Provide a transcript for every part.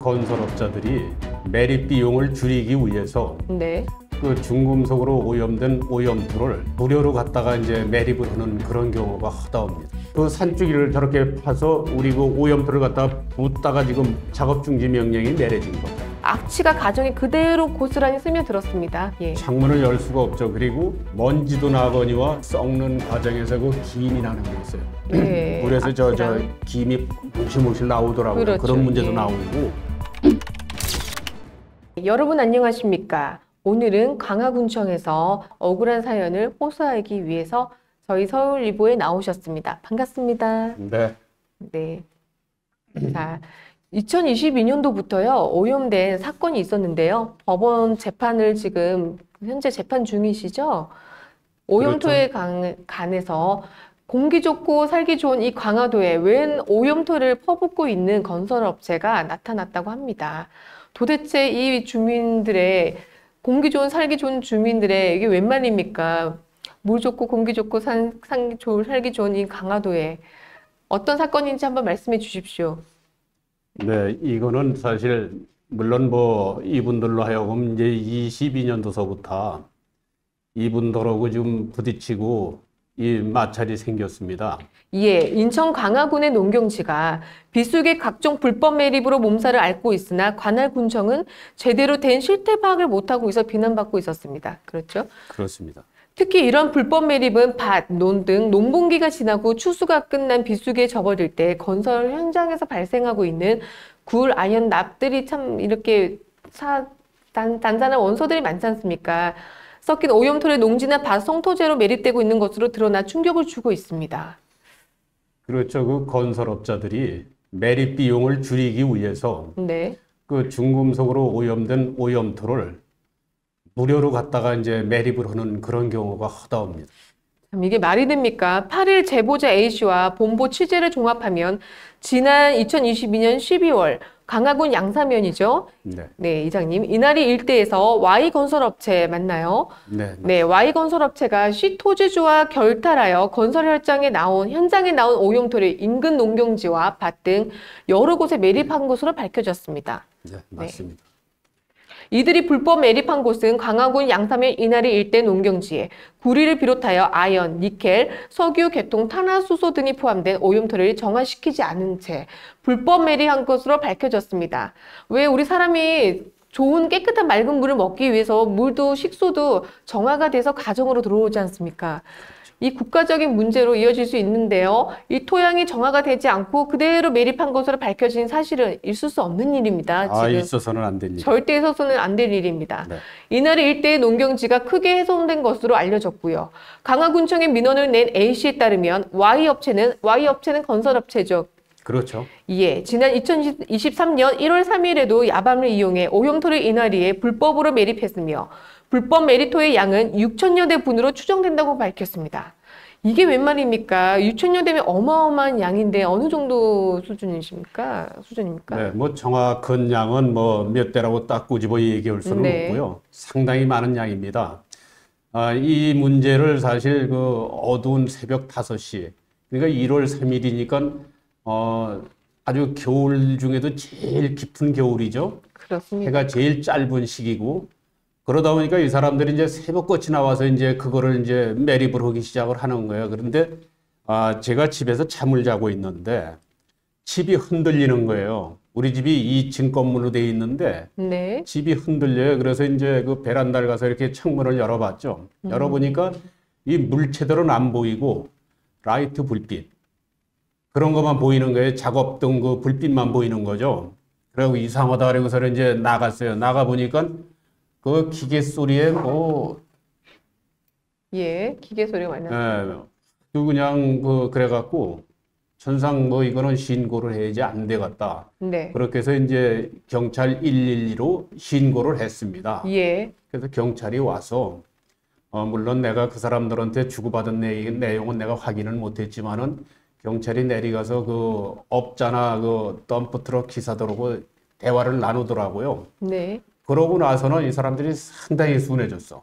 건설업자들이 매립 비용을 줄이기 위해서 네. 그 중금속으로 오염된 오염토를 무료로 갖다가 이제 매립을 하는 그런 경우가 허다합니다. 그 산줄기를 저렇게 파서 우리 그 오염토를 갖다가 붓다가 지금 작업 중지 명령이 내려진 겁니다. 악취가 가정에 그대로 고스란히 스며들었습니다. 예. 창문을 열 수가 없죠. 그리고 먼지도 나거니와 썩는 과정에서 그 김이 나는 게 있어요. 네, 그래서 저 악취랑. 김이 물실물실 나오더라고요. 그렇죠. 그런 문제도 예. 나오고. 여러분 안녕하십니까? 오늘은 강화군청에서 억울한 사연을 호소하기 위해서 저희 서울일보에 나오셨습니다. 반갑습니다. 네. 네. 자, 2022년도부터요, 오염된 사건이 있었는데요. 법원 재판을 지금 현재 재판 중이시죠? 오염토에 관해서 공기 좋고 살기 좋은 이 강화도에 웬 오염토를 퍼붓고 있는 건설업체가 나타났다고 합니다. 도대체 이 주민들의 공기 좋은 살기 좋은 주민들의 이게 웬 말입니까? 물 좋고 공기 좋고 살기 좋은 이 강화도에 어떤 사건인지 한번 말씀해 주십시오. 네, 이거는 사실 물론 뭐 이분들로 하여금 이제 22년도서부터 이분들하고 좀 부딪히고 이 마찰이 생겼습니다. 예, 인천 강화군의 농경지가 비수기의 각종 불법 매립으로 몸살을 앓고 있으나 관할 군청은 제대로 된 실태 파악을 못하고 있어 비난받고 있었습니다. 그렇죠? 그렇습니다. 특히 이런 불법 매립은 밭, 논 등 농번기가 지나고 추수가 끝난 비수기에 접어들 때 건설 현장에서 발생하고 있는 굴, 아연, 납들이 참 이렇게 단단한 원소들이 많지 않습니까? 섞인 오염토의 농지나 밭, 성토제로 매립되고 있는 것으로 드러나 충격을 주고 있습니다. 그렇죠. 그 건설업자들이 매립 비용을 줄이기 위해서 네. 그 중금속으로 오염된 오염토를 무료로 갖다가 이제 매립을 하는 그런 경우가 허다합니다. 참 이게 말이 됩니까? 8일 제보자 A씨와 본보 취재를 종합하면 지난 2022년 12월 강화군 양사면이죠. 네. 네, 이장님. 이날이 일대에서 Y건설업체 맞나요? 네. 네, Y건설업체가 시토지주와 결탈하여 건설 현장에 나온 오염토를 인근 농경지와 밭 등 여러 곳에 매립한 것으로 밝혀졌습니다. 네, 맞습니다. 이들이 불법 매립한 곳은 강화군 양사면 이나리 일대 농경지에 구리를 비롯하여 아연, 니켈, 석유, 개통, 탄화수소 등이 포함된 오염토를 정화시키지 않은 채 불법 매립한 것으로 밝혀졌습니다. 왜 우리 사람이 좋은 깨끗한 맑은 물을 먹기 위해서 물도 식수도 정화가 돼서 가정으로 들어오지 않습니까? 이 국가적인 문제로 이어질 수 있는데요. 이 토양이 정화가 되지 않고 그대로 매립한 것으로 밝혀진 사실은 있을 수 없는 일입니다. 지금 있어서는 안 됩니다. 절대 있어서는 안 될 일입니다. 네. 이날의 일대의 농경지가 크게 훼손된 것으로 알려졌고요. 강화군청에 민원을 낸 A씨에 따르면 Y업체는 건설업체죠. 그렇죠. 예, 지난 2023년 1월 3일에도 야밤을 이용해 오염토를 이나리에 불법으로 매립했으며 불법 매립토의 양은 6천여 대 분으로 추정된다고 밝혔습니다. 이게 웬 말입니까? 6천여 대면 어마어마한 양인데 어느 정도 수준입니까? 네, 뭐 정확한 양은 뭐 몇 대라고 딱 꼬집어 얘기할 수는 네. 없고요. 상당히 많은 양입니다. 이 문제를 사실 그 어두운 새벽 5시, 그러니까 1월 3일이니까 아주 겨울 중에도 제일 깊은 겨울이죠. 그렇습니다. 해가 제일 짧은 시기고, 그러다 보니까 이 사람들이 이제 새벽같이 나와서 이제 그거를 이제 매립을 하기 시작을 하는 거예요. 그런데 제가 집에서 잠을 자고 있는데 집이 흔들리는 거예요. 우리 집이 2층 건물로 돼 있는데 네. 집이 흔들려요. 그래서 이제 그 베란다를 가서 이렇게 창문을 열어봤죠. 열어보니까 이 물체들은 안 보이고 라이트 불빛 그런 것만 보이는 거예요. 작업등 그 불빛만 보이는 거죠. 그리고 이상하다 그러고서 이제 나갔어요. 나가 보니까 그 기계 소리에 예, 기계 소리가 많이 나요. 그냥 그래갖고 천상 이거는 신고를 해야지 안 되겠다. 네. 그렇게 해서 이제 경찰 112로 신고를 했습니다. 예. 그래서 경찰이 와서 물론 내가 그 사람들한테 주고받은 내용은 내가 확인은 못했지만은 경찰이 내려가서 그 업자나 그 덤프트럭 기사들하고 대화를 나누더라고요. 네. 그러고 나서는 이 사람들이 상당히 순해졌어.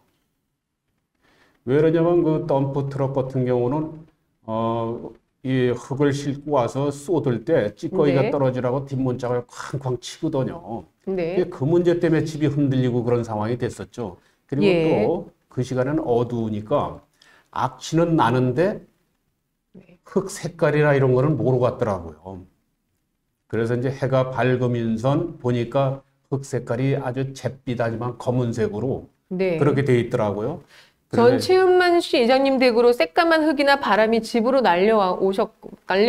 왜 그러냐면 그 덤프트럭 같은 경우는 이 흙을 싣고 와서 쏟을 때 찌꺼기가 네. 떨어지라고 뒷문짝을 쾅쾅 치거든요. 네. 그 문제 때문에 집이 흔들리고 그런 상황이 됐었죠. 그리고 예. 또 그 시간에는 어두우니까 악취는 나는데 흙 색깔이나 이런 거는 모르고 갔더라고요. 그래서 이제 해가 밝으면서 보니까 흙 색깔이 아주 잿빛하지만 검은색으로 네. 그렇게 돼 있더라고요. 전 그래서 최은만 씨 이장님 댁으로 새까만 흙이나 바람이 집으로 날려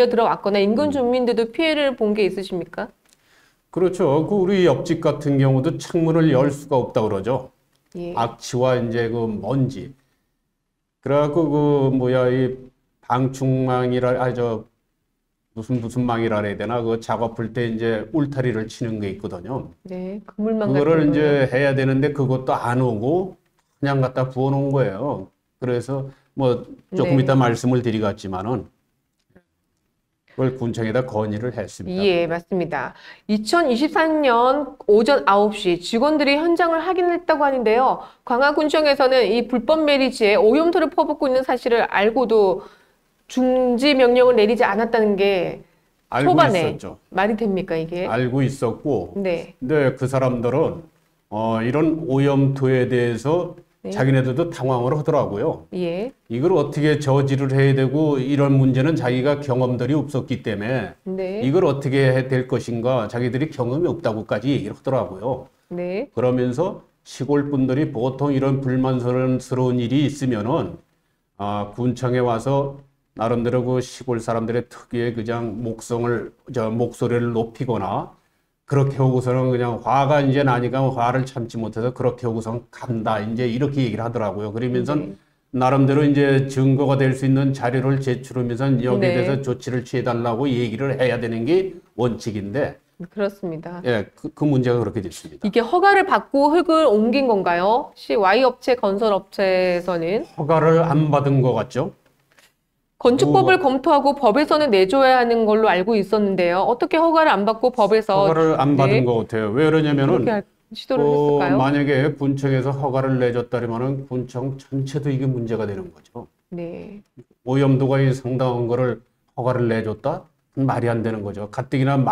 들어왔거나 인근 주민들도 피해를 본 게 있으십니까? 그렇죠. 그 우리 옆집 같은 경우도 창문을 열 수가 없다 그러죠. 예. 악취와 이제 그 먼지. 그래갖고 그 뭐야 이 방충망이라 저 무슨 망이라 해야 되나 그 작업할 때 이제 울타리를 치는 게 있거든요. 네. 그물망 같은 그거를 거요. 이제 해야 되는데 그것도 안 오고 그냥 갖다 부어놓은 거예요. 그래서 뭐 조금 네. 이따 말씀을 드리겠지만은 그걸 군청에다 건의를 했습니다. 예, 맞습니다. 2023년 오전 9시 직원들이 현장을 확인했다고 하는데요. 광화군청에서는 이 불법 매리지에 오염토를 퍼붓고 있는 사실을 알고도 중지 명령을 내리지 않았다는 게 알고 초반에 있었죠. 말이 됩니까, 이게? 알고 있었고, 네. 근데 그 사람들은 이런 오염토에 대해서 네. 자기네들도 당황을 하더라고요. 예. 이걸 어떻게 저지를 해야 되고 이런 문제는 자기가 경험들이 없었기 때문에 네. 이걸 어떻게 해야 될 것인가 자기들이 경험이 없다고까지 얘기를 하더라고요. 네. 그러면서 시골 분들이 보통 이런 불만스러운 일이 있으면은 군청에 와서 나름대로 그 시골 사람들의 특유의 그냥 목소리를 높이거나 그렇게 하고서는 그냥 화가 이제 나니까 화를 참지 못해서 그렇게 하고서는 간다 이제 이렇게 얘기를 하더라고요. 그러면서 네. 나름대로 이제 증거가 될 수 있는 자료를 제출하면서 여기에 네. 대해서 조치를 취해달라고 얘기를 해야 되는 게 원칙인데 그렇습니다. 예, 그 문제가 그렇게 됐습니다. 이게 허가를 받고 흙을 옮긴 건가요? Y업체, 건설업체에서는 허가를 안 받은 것 같죠? 건축법을 검토하고 법에서는 내줘야 하는 걸로 알고 있었는데요. 어떻게 허가를 안 받고 법에서 허가를 안 받은 네, 것 같아요. 왜 그러냐면은 그렇게 시도를 했을까요? 만약에 군청에서 허가를 내줬다면은 군청 전체도 이게 문제가 되는 거죠. 네, 오염도가 상당한 거를 허가를 내줬다? 그건 말이 안 되는 거죠. 가뜩이나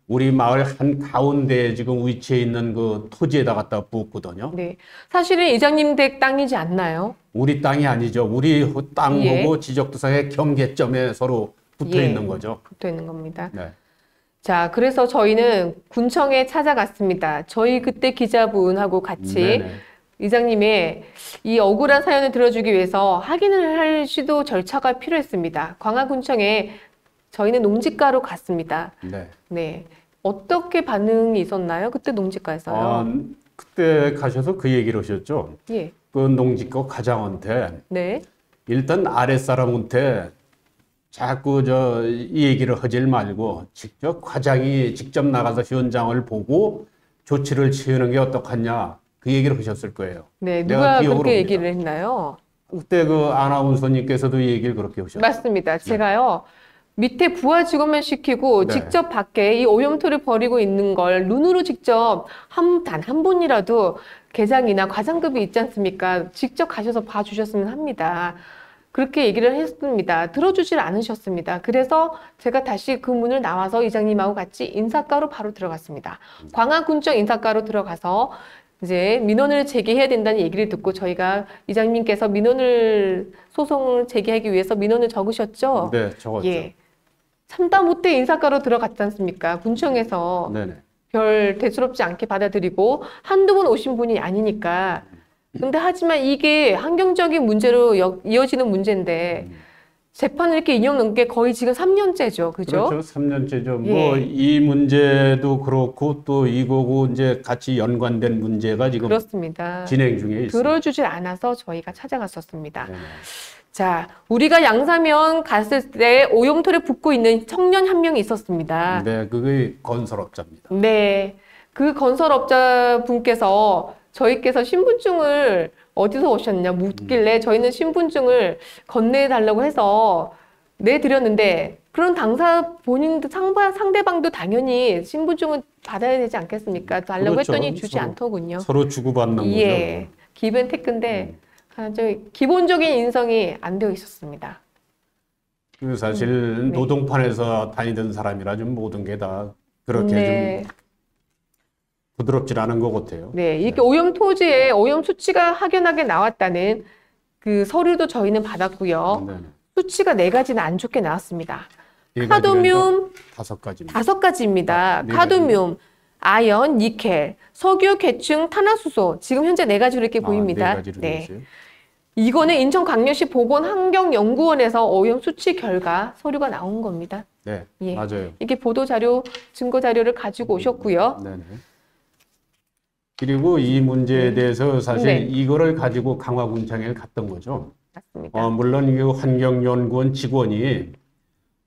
우리 마을 한 가운데에 지금 위치해 있는 그 토지에다 갖다 부었거든요. 네. 사실은 이장님 댁 땅이지 않나요? 우리 땅이 아니죠. 우리 땅하고 예. 지적도상의 경계점에 서로 붙어 예. 있는 거죠. 붙어 있는 겁니다. 네. 자, 그래서 저희는 군청에 찾아갔습니다. 저희 그때 기자분하고 같이 네네. 이장님의 이 억울한 사연을 들어주기 위해서 확인을 할 시도 절차가 필요했습니다. 광화군청에 저희는 농지가로 갔습니다. 네. 네. 어떻게 반응이 있었나요? 그때 농지가에서요? 그때 가셔서 그 얘기를 하셨죠. 예. 그 농지과 과장한테 네. 일단 아랫사람한테 자꾸 이 얘기를 하질 말고 과장이 직접 나가서 현장을 보고 조치를 취하는 게 어떡하냐 그 얘기를 하셨을 거예요. 네. 내가 누가 기억을 그렇게 합니다. 얘기를 했나요? 그때 그 아나운서님께서도 이 얘기를 그렇게 하셨죠. 맞습니다. 제가요. 밑에 부하 직원만 시키고 네. 직접 밖에 이 오염토를 버리고 있는 걸 눈으로 직접 단 한 분이라도 계장이나 과장급이 있지 않습니까? 직접 가셔서 봐주셨으면 합니다. 그렇게 얘기를 했습니다. 들어주질 않으셨습니다. 그래서 제가 다시 그 문을 나와서 이장님하고 같이 인사과로 바로 들어갔습니다. 광화군청 인사과로 들어가서 이제 민원을 제기해야 된다는 얘기를 듣고 저희가 이장님께서 소송을 제기하기 위해서 민원을 적으셨죠? 네, 적었죠. 예. 참다 못해 인사과로 들어갔지 않습니까? 군청에서 네네. 별 대수롭지 않게 받아들이고 한두 번 오신 분이 아니니까. 근데 하지만 이게 환경적인 문제로 이어지는 문제인데 재판을 이렇게 2년 넘게 거의 지금 3년째죠. 그죠? 그렇죠. 3년째죠. 예. 뭐 이 문제도 그렇고 또 이거고 이제 같이 연관된 문제가 지금 그렇습니다. 진행 중에 있습니다. 들어주질 않아서 저희가 찾아갔었습니다. 네네. 자, 우리가 양사면 갔을 때 오염토를 붓고 있는 청년 한 명이 있었습니다. 네, 그게 건설업자입니다. 네. 그 건설업자 분께서 저희께서 신분증을 어디서 오셨냐 묻길래 저희는 신분증을 건네달라고 해서 내드렸는데 그런 상대방도 당연히 신분증을 받아야 되지 않겠습니까? 달라고 그렇죠. 했더니 주지 않더군요. 서로 주고받는 예. 거죠. 기브앤테크인데 아주 기본적인 인성이 안 되어 있었습니다. 그 사실 네. 노동판에서 다니던 사람이라 좀 모든 게 다 그렇게 네. 좀 부드럽질 않은 것 같아요. 네, 이렇게 오염 토지에 오염 수치가 확연하게 나왔다는 그 서류도 저희는 받았고요. 네. 수치가 4가지는 안 좋게 나왔습니다. 네 카드뮴 5가지입니다. 5가지입니다. 네 카드뮴, 아연, 니켈, 석유, 계층, 탄화수소. 지금 현재 4가지로 이렇게 보입니다. 네 가지로 되어 있어요. 이거는 인천광역시 보건환경연구원에서 오염 수치 결과 서류가 나온 겁니다. 네, 예. 맞아요. 이게 보도 자료, 증거 자료를 가지고 오셨고요. 네네. 그리고 이 문제에 대해서 사실 네. 이거를 가지고 강화군청에 갔던 거죠. 맞습니다. 물론 이 환경연구원 직원이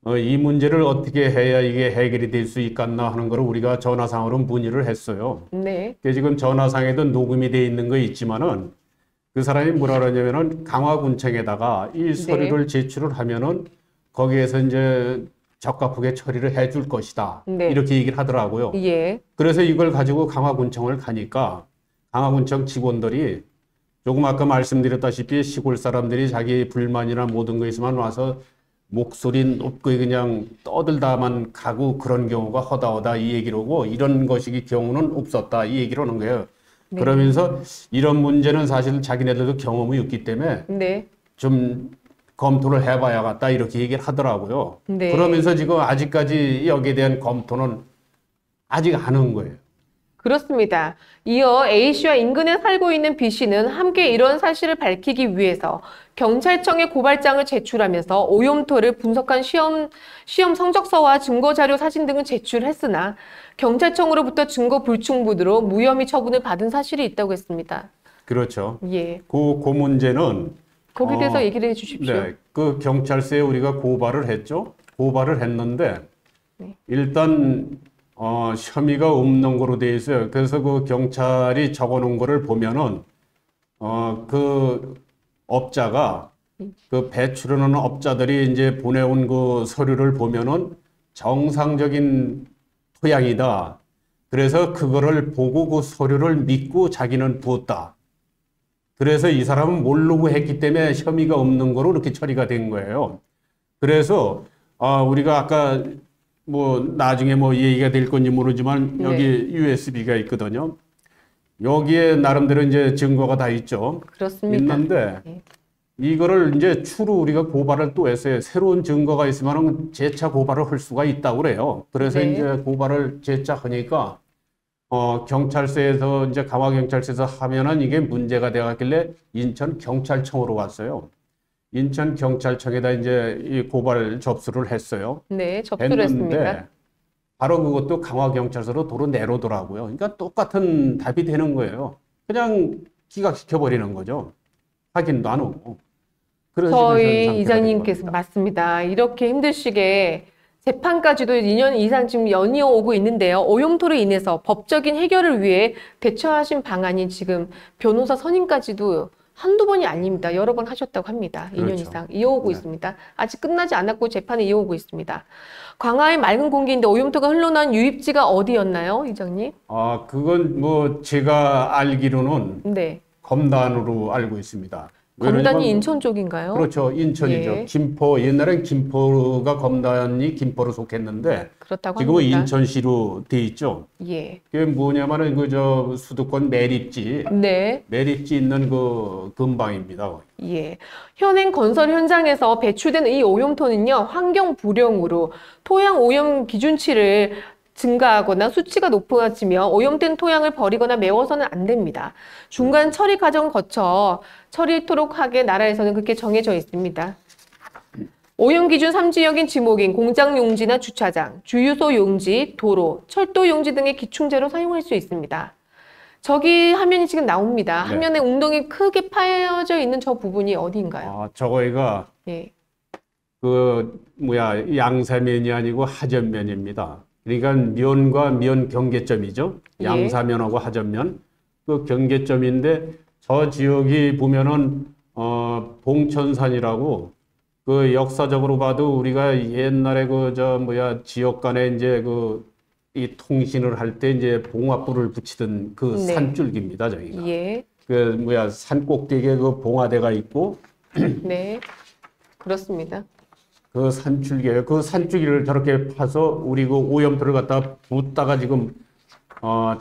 이 문제를 어떻게 해야 이게 해결이 될 수 있겠나 하는 걸 우리가 전화상으로 문의를 했어요. 네. 그게 지금 전화상에도 녹음이 돼 있는 거 있지만은 그 사람이 뭐라 그러냐면은 강화군청에다가 이 서류를 제출을 하면은 거기에서 이제 적합하게 처리를 해줄 것이다. 네. 이렇게 얘기를 하더라고요. 예. 그래서 이걸 가지고 강화군청을 가니까 강화군청 직원들이 조금 아까 말씀드렸다시피 시골 사람들이 자기 불만이나 모든 거 있으면 와서 목소리 높게 그냥 떠들다만 가고 그런 경우가 허다허다 이 얘기로고 이런 것이 경우는 없었다 이 얘기를 하는 거예요. 네. 그러면서 이런 문제는 사실 자기네들도 경험이 없기 때문에 네. 좀 검토를 해봐야겠다 이렇게 얘기를 하더라고요. 네. 그러면서 지금 아직까지 여기에 대한 검토는 아직 안 한 거예요. 그렇습니다. 이어 A씨와 인근에 살고 있는 B씨는 함께 이런 사실을 밝히기 위해서 경찰청에 고발장을 제출하면서 오염토를 분석한 시험 성적서와 증거자료 사진 등을 제출했으나 경찰청으로부터 증거 불충분으로 무혐의 처분을 받은 사실이 있다고 했습니다. 그렇죠. 예. 그 문제는 거기에 대해서 얘기를 해 주십시오. 네, 그 경찰서에 우리가 고발을 했죠. 고발을 했는데 네. 일단 혐의가 없는 거로 돼 있어요. 그래서 그 경찰이 적어놓은 거를 보면은 그 업자가 그 배출하는 업자들이 이제 보내온 그 서류를 보면은 정상적인 토양이다. 그래서 그거를 보고 그 서류를 믿고 자기는 부었다. 그래서 이 사람은 모르고 했기 때문에 혐의가 없는 거로 이렇게 처리가 된 거예요. 그래서 우리가 아까 뭐 나중에 뭐 얘기가 될 건지 모르지만 여기 USB가 있거든요. 여기에 나름대로 이제 증거가 다 있죠. 그렇습니다. 있는데 네. 이거를 이제 추후 우리가 고발을 또 했어요. 새로운 증거가 있으면 재차 고발을 할 수가 있다고 그래요. 그래서 네. 이제 고발을 재차 하니까 경찰서에서 이제 강화경찰서에서 하면은 이게 문제가 되었길래 인천 경찰청으로 갔어요. 인천 경찰청에다 이제 이 고발 접수를 했어요. 네, 접수를 했습니다. 바로 그것도 강화경찰서로 도로 내려오더라고요. 그러니까 똑같은 답이 되는 거예요. 그냥 기각시켜 버리는 거죠. 확인도 안 오고. 그런 식으로 저희 상태가 된 이장님께서 겁니다. 맞습니다. 이렇게 힘드시게 재판까지도 2년 이상 지금 연이어 오고 있는데요. 오염토로 인해서 법적인 해결을 위해 대처하신 방안이 지금 변호사 선임까지도 한두 번이 아닙니다. 여러 번 하셨다고 합니다. 2년 그렇죠. 이상 이어오고 네. 있습니다. 아직 끝나지 않았고 재판이 이어오고 있습니다. 광화의 맑은 공기인데 오염토가 흘러난 유입지가 어디였나요, 이장님? 그건 뭐 제가 알기로는 네. 검단으로 알고 있습니다. 검단이 왜냐면 인천 쪽인가요? 그렇죠. 인천이죠. 예. 김포, 옛날엔 김포가 검단이 김포로 속했는데 그렇다고 지금은 합니다. 인천시로 돼 있죠. 예. 그게 뭐냐면은 그 수도권 매립지 네. 있는 그 근방입니다. 예. 현행 건설 현장에서 배출된 이 오염토는요, 환경 불용으로 토양 오염 기준치를 증가하거나 수치가 높아지며 오염된 토양을 버리거나 메워서는 안 됩니다. 중간 처리 과정을 거쳐 처리토록 하게 나라에서는 그렇게 정해져 있습니다. 오염 기준 3지역인 지목인 공장 용지나 주차장, 주유소 용지, 도로, 철도 용지 등의 기충제로 사용할 수 있습니다. 저기 화면이 지금 나옵니다. 네. 화면에 웅덩이 크게 파여져 있는 저 부분이 어디인가요? 저거가 예. 양사면이 아니고 하전면입니다. 그러니까 면과 면 경계점이죠. 예. 양사면하고 하전면 그 경계점인데 저 지역이 보면은 봉천산이라고 그 역사적으로 봐도 우리가 옛날에 지역 간에 이제 이 통신을 할 때 이제 봉화불을 붙이던 그 네. 산줄기입니다, 저희가. 예. 산 꼭대기에 그 봉화대가 있고 네. 그렇습니다. 그 산줄기에 그 산줄기를 저렇게 파서 우리 그 오염토를 갖다 붓다가 지금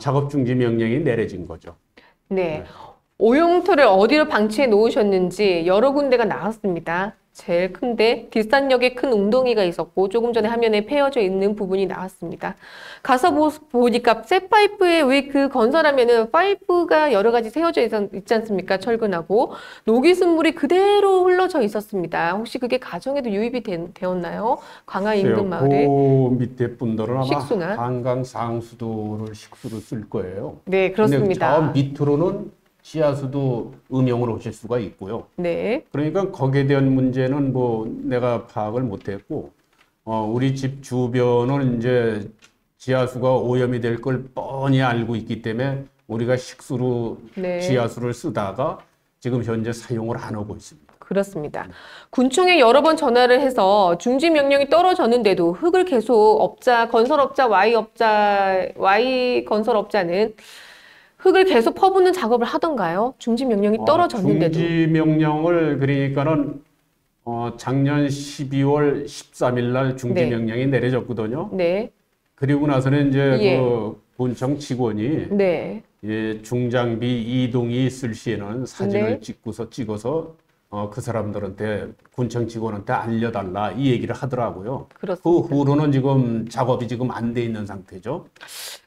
작업 중지 명령이 내려진 거죠. 네. 오용토를 어디로 방치해 놓으셨는지 여러 군데가 나왔습니다. 제일 큰데 뒷산역에 큰 웅덩이가 있었고 조금 전에 화면에 패여져 있는 부분이 나왔습니다. 가서 보니까 쇠파이프에 왜 그 건설하면은 파이프가 여러 가지 세워져 있지 않습니까? 철근하고 녹이순물이 그대로 흘러져 있었습니다. 혹시 그게 가정에도 유입이 되었나요? 광화 인근 마을에? 그 밑에 분들은 아마 식수나? 한강 상수도를 식수로 쓸 거예요. 네, 근데 저 그렇습니다. 밑으로는 지하수도 음용으로 오실 수가 있고요. 네, 그러니까 거기에 대한 문제는 뭐 내가 파악을 못했고, 우리 집 주변은 이제 지하수가 오염이 될 걸 뻔히 알고 있기 때문에 우리가 식수로 네. 지하수를 쓰다가 지금 현재 사용을 안 하고 있습니다. 그렇습니다. 군청에 여러 번 전화를 해서 중지 명령이 떨어졌는데도 흙을 계속 건설업자 Y 건설업자는 흙을 계속 퍼붓는 작업을 하던가요? 중지 명령이 떨어졌는데도. 중지 명령을 그러니까는 작년 12월 13일 날 중지 네. 명령이 내려졌거든요. 네, 그리고 나서는 이제 예. 그 군청 직원이 네, 중장비 이동이 있을 시에는 사진을 네. 찍어서 그 사람들한테 군청 직원한테 알려달라 이 얘기를 하더라고요. 그 그렇습니다. 후로는 지금 작업이 지금 안 돼 있는 상태죠.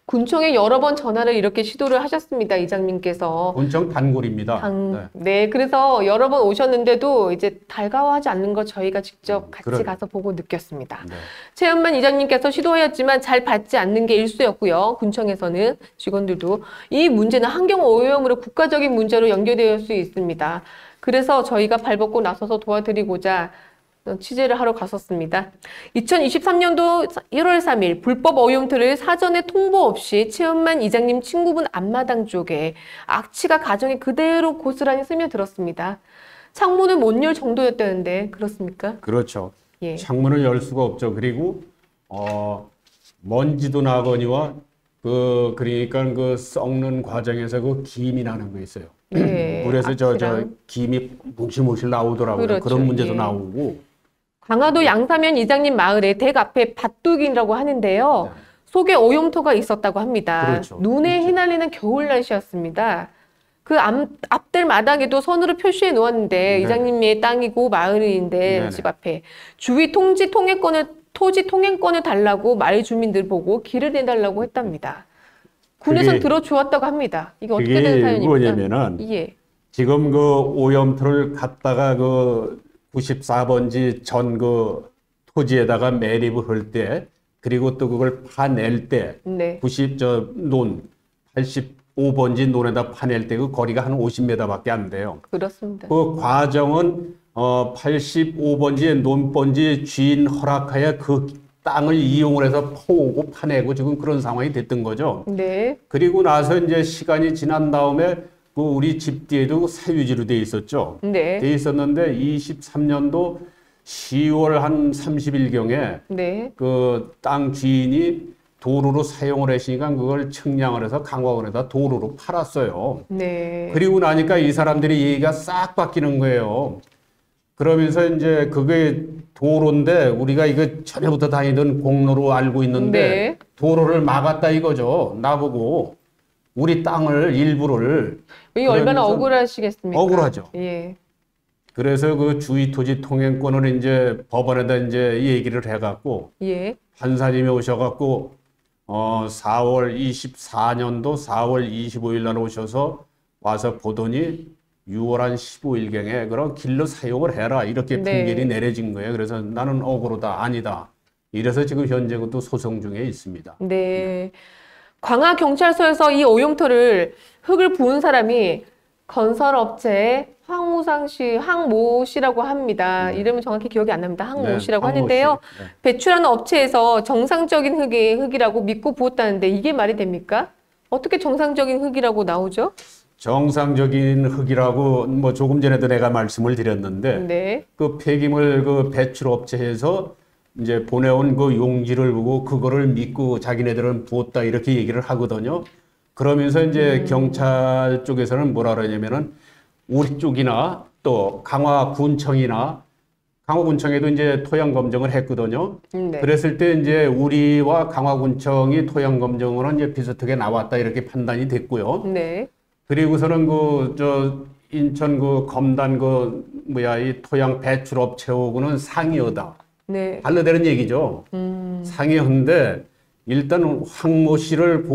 군청에 여러 번 전화를 이렇게 시도를 하셨습니다, 이장님께서. 군청 단골입니다. 네. 네, 그래서 여러 번 오셨는데도 이제 달가워하지 않는 거 저희가 직접 같이 그래. 가서 보고 느꼈습니다. 네. 최은만 이장님께서 시도하였지만 잘 받지 않는 게 일수였고요. 군청에서는 직원들도 이 문제는 환경 오염으로 국가적인 문제로 연결될 수 있습니다. 그래서 저희가 발벗고 나서서 도와드리고자 취재를 하러 갔었습니다. 2023년도 1월 3일 불법 오염토를 사전에 통보 없이 최은만 이장님 친구분 앞마당 쪽에 악취가 가정에 그대로 고스란히 스며들었습니다. 창문을 못 열 정도였다는데 그렇습니까? 그렇죠. 예. 창문을 열 수가 없죠. 그리고 먼지도 나거니와 그러니까 그 썩는 과정에서 그 김이 나는 거 있어요. 예, 그래서 저 악취랑. 김이 뭉실뭉실 나오더라고요. 그렇죠. 그런 문제도 예. 나오고. 강화도 양사면 이장님 마을에 댁 앞에 밭둑이라고 하는데요. 네. 속에 오염토가 있었다고 합니다. 그렇죠. 눈에 그렇죠. 휘날리는 겨울 날씨였습니다. 그 앞들 마당에도 선으로 표시해 놓았는데 네. 이장님의 땅이고 마을인데 네네. 집 앞에 주위 토지 통행권을 달라고 마을 주민들 보고 길을 내달라고 했답니다. 군에선 그게- 들어주었다고 합니다. 이게 어떻게 그게 된 사연입니까? 뭐냐면은 예. 지금 그 오염토를 갖다가 그 94번지 전 그 토지에다가 매립을 할 때, 그리고 또 그걸 파낼 때, 네. 85번지 논에다 파낼 때 그 거리가 한 50m밖에 안 돼요. 그렇습니다. 그 과정은 85번지의 논번지 주인 허락하에 그 땅을 이용을 해서 퍼오고 파내고 지금 그런 상황이 됐던 거죠. 네. 그리고 나서 이제 시간이 지난 다음에 그 우리 집 뒤에도 사유지로 돼 있었죠. 네. 돼 있었는데 23년도 10월 한 30일경에 네. 그 땅 주인이 도로로 사용을 했으니까 그걸 측량을 해서 강화원에다 도로로 팔았어요. 네. 그리고 나니까 이 사람들이 얘기가 싹 바뀌는 거예요. 그러면서 이제 그게 도로인데 우리가 이거 전에부터 다니던 공로로 알고 있는데 네. 도로를 막았다 이거죠. 나보고 우리 땅을 일부를. 이 얼마나 그러면서 억울하시겠습니까? 억울하죠. 예. 그래서 그 주위 토지 통행권을 이제 법원에다 이제 얘기를 해갖고 예. 판사님이 오셔갖고 4월 24년도 4월 25일 날 오셔서 와서 보더니 6월 한 15일경에 그럼 길로 사용을 해라 이렇게 네. 판결이 내려진 거예요. 그래서 나는 억울하다 아니다. 이래서 지금 현재 그것도 소송 중에 있습니다. 네. 광화경찰서에서 이 오염토를 흙을 부은 사람이 건설업체의 황모 씨라고 합니다. 이름은 정확히 기억이 안 납니다. 황모 네, 씨라고 황모 하는데요. 씨. 네. 배출하는 업체에서 정상적인 흙이라고 믿고 부었다는데 이게 말이 됩니까? 어떻게 정상적인 흙이라고 나오죠? 정상적인 흙이라고 뭐 조금 전에도 내가 말씀을 드렸는데 네. 그 폐기물 그 배출 업체에서 이제 보내온 그 용지를 보고 그거를 믿고 자기네들은 부었다 이렇게 얘기를 하거든요. 그러면서 이제 경찰 쪽에서는 뭐라 그러냐면은 우리 쪽이나 또 강화군청이나 강화군청에도 이제 토양 검증을 했거든요. 네. 그랬을 때 이제 우리와 강화군청이 토양 검증으로 이제 비슷하게 나왔다 이렇게 판단이 됐고요. 네. 그리고서는 인천 검단 이 토양 배출업체하고는 상이하다. 네. 반대되는 얘기죠. 상이한데 일단 황모 씨를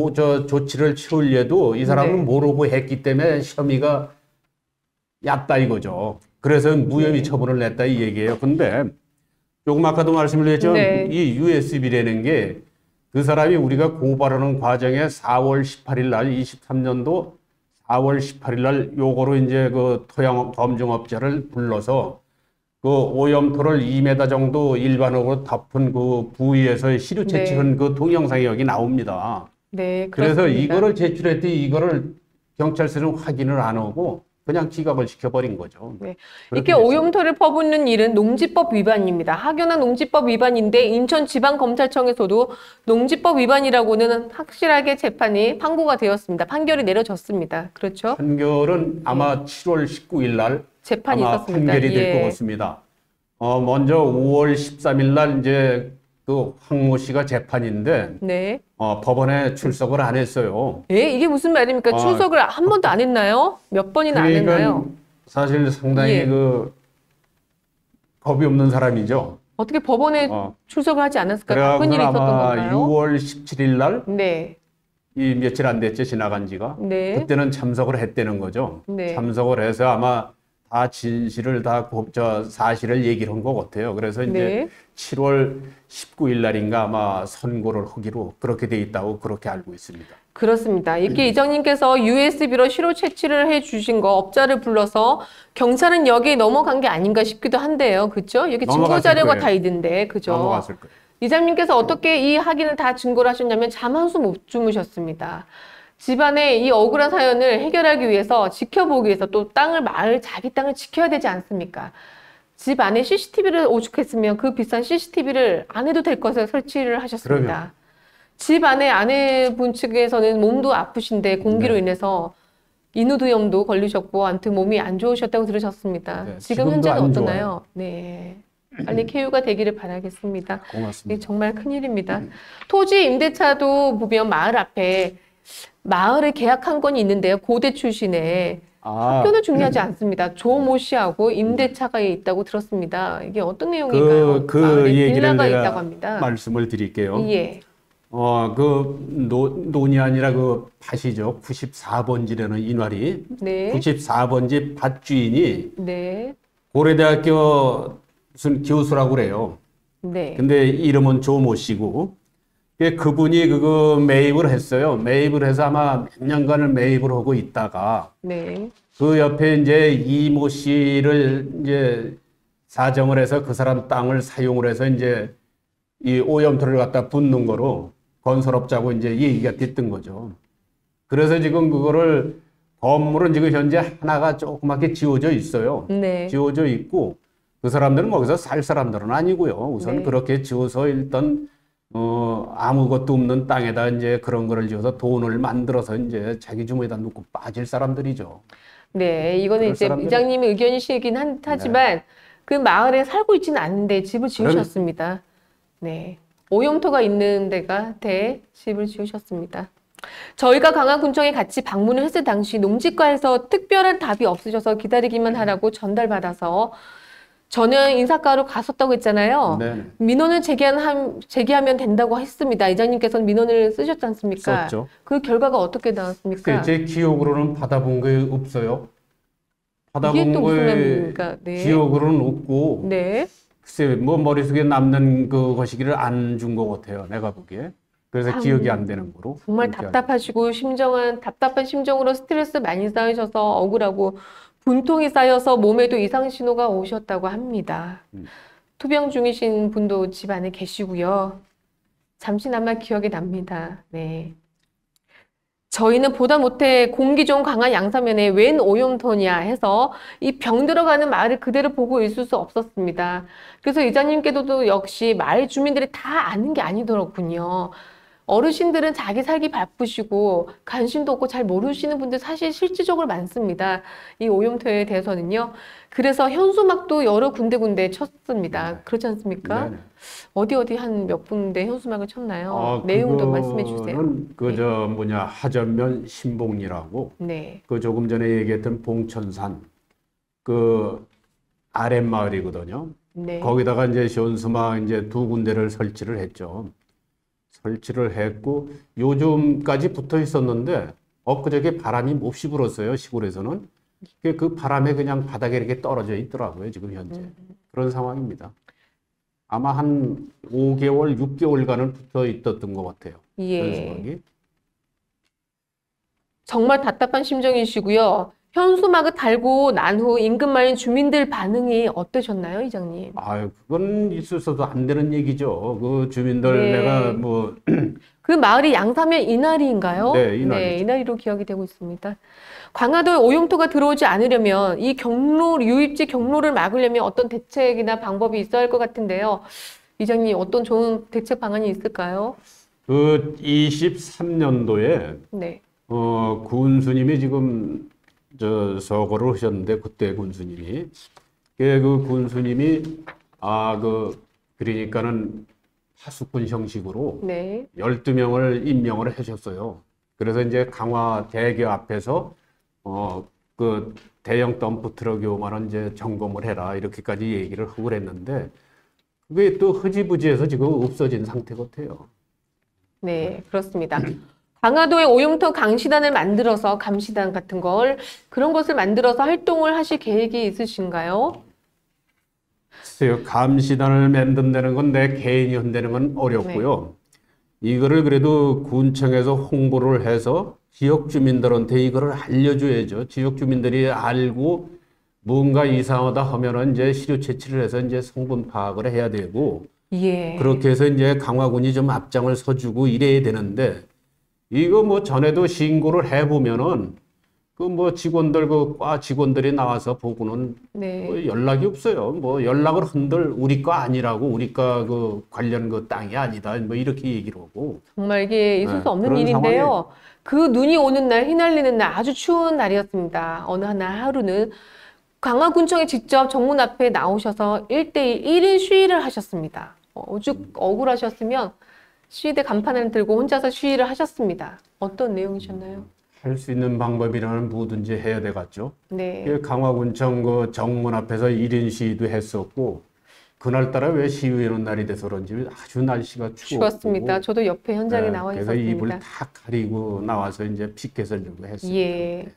조치를 취하려도 이 사람은 네. 모르고 했기 때문에 혐의가 얕다 이거죠. 그래서 무혐의 처분을 냈다 이 얘기예요. 근데 조금 아까도 말씀을 드렸죠. 네. 이 USB라는 게 그 사람이 우리가 고발하는 과정에 4월 18일 날 23년도 4월 18일 날 요거로 이제 그 토양 검증업자를 불러서 그 오염토를 2m 정도 일반적으로 덮은 그 부위에서 시료 채취한 그 동영상이 여기 나옵니다. 네. 그래서 그렇습니다. 이거를 제출했더니 이거를 경찰서는 확인을 안 하고 그냥 기각을 시켜버린 거죠. 네. 그렇게 이렇게 오염토를 퍼붓는 일은 농지법 위반입니다. 확연한 농지법 위반인데 인천지방검찰청에서도 농지법 위반이라고는 확실하게 재판이 판고가 되었습니다. 판결이 내려졌습니다. 그렇죠? 판결은 아마 7월 19일 날 재판이 아마 있었습니다. 판결이 될 예. 것 같습니다. 먼저 5월 13일 날 이제 그 황모 씨가 재판인데 네. 법원에 출석을 안 했어요. 예, 이게 무슨 말입니까? 출석을 한 번도 안 했나요? 몇 번이나 안 했나요? 사실 상당히 예. 그 겁이 없는 사람이죠. 어떻게 법원에 출석을 하지 않았을까요? 그래갖고 바쁜 일이 있었던 아마 건가요? 6월 17일 날 네. 이 며칠 안 됐죠, 지나간 지가. 네. 그때는 참석을 했다는 거죠. 네. 참석을 해서 아마 다 진실을 사실을 얘기를 한 것 같아요. 그래서 이제 네. 7월 19일 날인가 아마 선고를 하기로 그렇게 돼 있다고 그렇게 알고 있습니다. 그렇습니다. 이렇게 이장님께서 USB로 시료 채취를 해주신 거 업자를 불러서 경찰은 여기에 넘어간 게 아닌가 싶기도 한데요. 그렇죠? 여기 증거 넘어갔을 자료가 거예요. 다 있는데, 그죠? 넘어갔을 거예요. 이장님께서 어떻게 이 확인을 다 증거를 하셨냐면 잠 한숨 못 주무셨습니다. 집안의 이 억울한 사연을 해결하기 위해서 지켜보기 위해서 또 자기 땅을 지켜야 되지 않습니까? 집 안에 CCTV를 오죽했으면 그 비싼 CCTV를 안 해도 될 것을 설치를 하셨습니다. 그러면. 집 안에 아내분 측에서는 몸도 아프신데 공기로 네. 인해서 인후두염도 걸리셨고 아무튼 몸이 안 좋으셨다고 들으셨습니다. 네, 지금 지금도 현재는 안 어떠나요? 네. 빨리 쾌유가 되기를 바라겠습니다. 이게 고맙습니다. 정말 큰일입니다. 토지 임대차도 보면 마을 앞에 마을에 계약한 건이 있는데요. 고대 출신의 학교는 중요하지 않습니다. 조모 씨하고 임대차가 있다고 들었습니다. 이게 어떤 내용인가요? 그 마을에 얘기를 빌라가 내가 있다고 합니다. 말씀을 드릴게요. 예. 논이 아니라 그 밭이죠. 94번지라는 인활이. 네. 94번지 밭 주인이 네. 고려대학교 무슨 교수라고 그래요. 네. 근데 이름은 조모 씨고. 그분이 그거 매입을 했어요. 매입을 해서 아마 몇 년간을 매입을 하고 있다가 네. 그 옆에 이제 이모 씨를 이제 사정을 해서 그 사람 땅을 사용을 해서 이제 이 오염토를 갖다 붓는 거로 건설업자고 이제 얘기가 됐던 거죠. 그래서 지금 그거를 건물은 지금 현재 하나가 조그맣게 지어져 있어요. 네. 지어져 있고 그 사람들은 거기서 살 사람들은 아니고요. 우선 네. 그렇게 지어서 일단 아무것도 없는 땅에다 이제 그런 거를 지어서 돈을 만들어서 이제 자기 주머니에다 놓고 빠질 사람들이죠. 네. 이거는 그럴 이제 사람들은- 이장님의 의견이시긴 하지만 그 마을에 살고 있지는 않은데 집을 지으셨습니다. 네. 오염토가 있는 데가 집을 지으셨습니다. 저희가 강화군청에 같이 방문을 했을 당시 농지과에서 특별한 답이 없으셔서 기다리기만 하라고 전달받아서 저는 인사과로 갔었다고 했잖아요. 네. 민원을 제기하면 된다고 했습니다. 이장님께서는 민원을 쓰셨지 않습니까? 썼죠. 그 결과가 어떻게 나왔습니까? 제 기억으로는 받아본 게 없어요. 이게 받아본 또 무슨 거에 말입니까? 네. 기억으로는 없고 네. 글쎄 뭐 머릿속에 남는 그 것이기를 안 준 것 같아요. 내가 보기에. 그래서 기억이 안 되는 거로. 정말 그렇게 답답하시고 답답한 심정으로 스트레스 많이 쌓이셔서 억울하고 분통이 쌓여서 몸에도 이상 신호가 오셨다고 합니다. 투병 중이신 분도 집안에 계시고요. 잠시나마 기억이 납니다. 네. 저희는 보다 못해 공기 좀 강한 양사면에 웬 오염토냐 해서 이 병 들어가는 마을을 그대로 보고 있을 수 없었습니다. 그래서 이장님께서도 역시 마을 주민들이 다 아는 게 아니더군요. 어르신들은 자기 살기 바쁘시고 관심도 없고 잘 모르시는 분들 사실 실질적으로 많습니다. 이 오염토에 대해서는요. 그래서 현수막도 여러 군데군데 쳤습니다. 그렇지 않습니까? 네네. 어디 한 몇 군데 현수막을 쳤나요? 내용도 말씀해 주세요. 그거는 하전면 신봉리라고 네. 그 조금 전에 얘기했던 봉천산 그 아랫마을이거든요. 네. 거기다가 이제 현수막 이제 두 군데를 설치를 했죠. 설치를 했고 요즘까지 붙어 있었는데 엊그저께 바람이 몹시 불었어요. 시골에서는. 그 바람에 그냥 바닥에 이렇게 떨어져 있더라고요. 지금 현재. 그런 상황입니다. 아마 한 5개월, 6개월간은 붙어 있었던 것 같아요. 예. 현수막이. 정말 답답한 심정이시고요. 현수막을 달고 난 후 인근 마을 주민들 반응이 어떠셨나요, 이장님? 아유, 그건 있어서도 안 되는 얘기죠. 그 주민들 네. 내가 뭐 그 마을이 양사면 이나리인가요? 네, 이나리죠. 네, 이나리로 기억이 되고 있습니다. 강화도에 오염토가 들어오지 않으려면 이 유입지 경로를 막으려면 어떤 대책이나 방법이 있어야 할 것 같은데요. 이장님, 어떤 좋은 대책 방안이 있을까요? 그 23년도에 네. 군수님이 지금 서거를 하셨는데 그때 군수님이 그 군수님이 그러니까는 하수꾼 형식으로 네. 12명을 임명을 하셨어요. 그래서 이제 강화 대교 앞에서 그 대형 덤프 트럭이 오면은 이제 점검을 해라 이렇게까지 얘기를 하고 그랬는데 그게 또 흐지부지해서 지금 없어진 상태 같아요. 네, 그렇습니다. 강화도에 오염토 감시단을 만들어서 감시단 같은 그런 것을 만들어서 활동을 하실 계획이 있으신가요? 글쎄요, 감시단을 만든다는 건 내 개인이 한다는 건 어렵고요. 이거를 그래도 군청에서 홍보를 해서 지역 주민들한테 이거를 알려줘야죠. 지역 주민들이 알고 뭔가 이상하다 하면은 이제 시료 채취를 해서 이제 성분 파악을 해야 되고 예. 그렇게 해서 이제 강화군이 좀 앞장을 서주고 이래야 되는데 이거 뭐 전에도 신고를 해보면은 그 뭐 직원들 과 직원들이 나와서 보고는 네. 뭐 연락이 없어요. 뭐 연락을 흔들 우리 거 아니라고 우리 거 그 관련 그 땅이 아니다. 뭐 이렇게 얘기를 하고. 정말 이게 있을 네, 수 없는 그런 일인데요. 그 눈이 오는 날, 휘날리는 날 아주 추운 날이었습니다. 어느 하루는 강화군청에 직접 정문 앞에 나오셔서 1대1 1인 시위를 하셨습니다. 오죽 억울하셨으면 시위대 간판을 들고 혼자서 시위를 하셨습니다. 어떤 내용이셨나요? 할 수 있는 방법이라면 뭐든지 해야 되겠죠. 네. 그 강화군청 그 정문 앞에서 1인 시위도 했었고 그날따라 왜 시위하는 날이 돼서 그런지 아주 날씨가 추웠습니다. 저도 옆에 현장에 나와 그래서 입을 있었습니다. 다 가리고 나와서 이제 피켓을 했습니다. 예.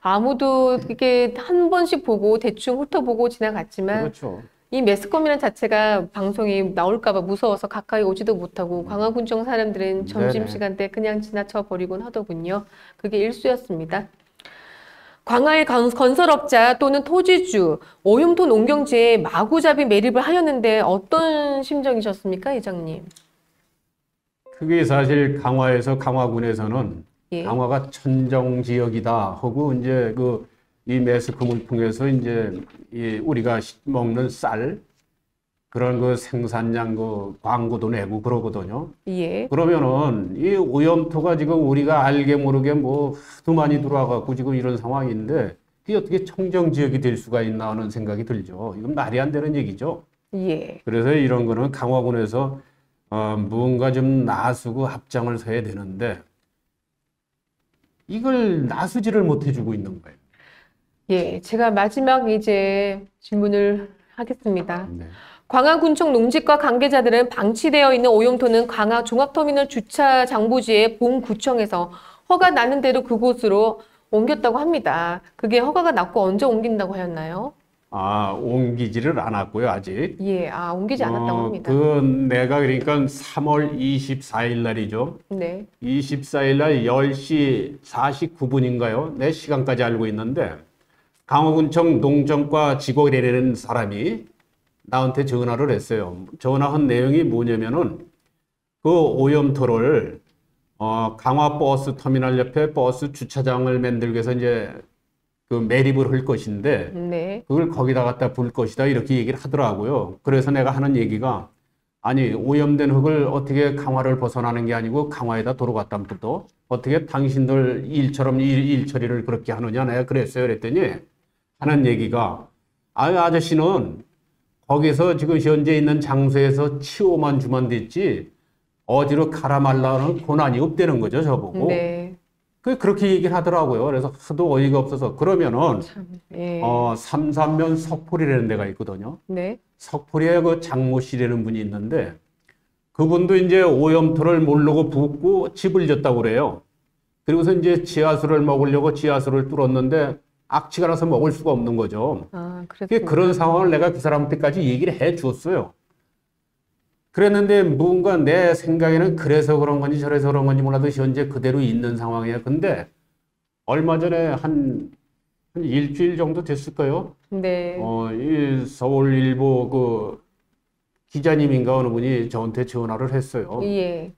아무도 이렇게 한 번씩 보고 대충 훑어보고 지나갔지만 그렇죠. 이 매스컴이라는 자체가 방송이 나올까봐 무서워서 가까이 오지도 못하고 광화군청 사람들은 점심시간 때 그냥 지나쳐 버리곤 하더군요. 그게 일수였습니다. 광화의 건설업자 또는 토지주, 오염토 농경지에 마구잡이 매립을 하였는데 어떤 심정이셨습니까, 이장님? 그게 사실 강화군에서는 예. 강화가 천정 지역이다 하고 이제 이 매스컴을 통해서 이제 우리가 먹는 쌀 그런 그 생산량 그 광고도 내고 그러거든요. 예. 그러면은 이 오염토가 지금 우리가 알게 모르게 뭐 하도 많이 들어와갖고 지금 이런 상황인데 이게 어떻게 청정 지역이 될 수가 있나 하는 생각이 들죠. 이건 말이 안 되는 얘기죠. 예. 그래서 이런 거는 강화군에서 무언가 좀 나서고 앞장을 서야 되는데 이걸 나서지를 못해주고 있는 거예요. 예, 제가 마지막 이제 질문을 하겠습니다. 네. 광화군청 농지과 관계자들은 방치되어 있는 오염토는 광화 종합터미널 주차 장부지에 본구청에서 허가 나는 대로 그곳으로 옮겼다고 합니다. 그게 허가가 났고 언제 옮긴다고 하였나요? 옮기지를 않았고요, 아직. 예, 옮기지 않았다고 합니다. 내가 그러니까 3월 24일 날이죠. 네. 24일 날 10시 49분인가요? 내 시간까지 알고 있는데 강화군청 농정과 직원이라는 사람이 나한테 전화를 했어요. 전화한 내용이 뭐냐면은 그 오염토를 강화 버스 터미널 옆에 버스 주차장을 만들기 위해서 이제 그 매립을 할 것인데 네. 그걸 거기다 갖다 불 것이다 이렇게 얘기를 하더라고요. 그래서 내가 하는 얘기가 아니, 오염된 흙을 어떻게 강화를 벗어나는 게 아니고 강화에다 도로 갖다 묻어? 어떻게 당신들 일처럼 일 처리를 그렇게 하느냐? 내가 그랬어요. 그랬더니 하는 얘기가, 아저씨는 거기서 지금 현재 있는 장소에서 치워만 주면 됐지 어디로 가라 말라는 권한이 없다는 거죠, 저보고. 네. 그렇게 얘기를 하더라고요. 그래서 하도 어이가 없어서 그러면은 참. 예. 삼산면 석포리라는 데가 있거든요. 네. 석포리에 그 장모씨라는 분이 있는데 그분도 이제 오염토를 모르고 붓고 집을 졌다고 그래요. 그리고서 이제 지하수를 먹으려고 지하수를 뚫었는데 악취가 나서 먹을 수가 없는 거죠. 아, 그랬군요. 그런 상황을 내가 그 사람한테까지 얘기를 해 주었어요. 그랬는데 뭔가 내 생각에는 그래서 그런 건지 저래서 그런 건지 몰라도 현재 그대로 있는 상황이에요. 근데 얼마 전에 한 일주일 정도 됐을까요? 네. 이 서울일보 그 기자님인가 어느 분이 저한테 전화를 했어요. 예.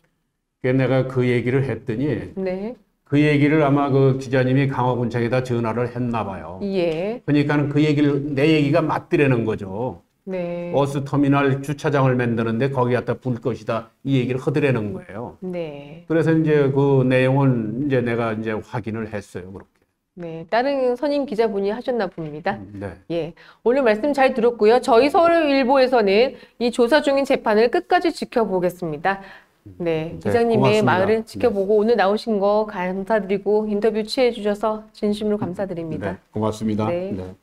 그래서 내가 그 얘기를 했더니 네. 그 얘기를 아마 그 기자님이 강화군청에다 전화를 했나 봐요. 예. 그러니까 그 얘기를 내 얘기가 맞더라는 거죠. 네. 버스터미널 주차장을 만드는데 거기 갖다 불 것이다 이 얘기를 하더라는 거예요. 네. 그래서 이제 그 내용은 이제 내가 이제 확인을 했어요. 그렇게. 네. 다른 선임 기자분이 하셨나 봅니다. 네. 예. 오늘 말씀 잘 들었고요. 저희 서울일보에서는 이 조사 중인 재판을 끝까지 지켜보겠습니다. 네. 기자님의 고맙습니다. 말을 지켜보고 오늘 나오신 거 감사드리고 인터뷰 취해 주셔서 진심으로 감사드립니다. 네, 고맙습니다. 네. 네.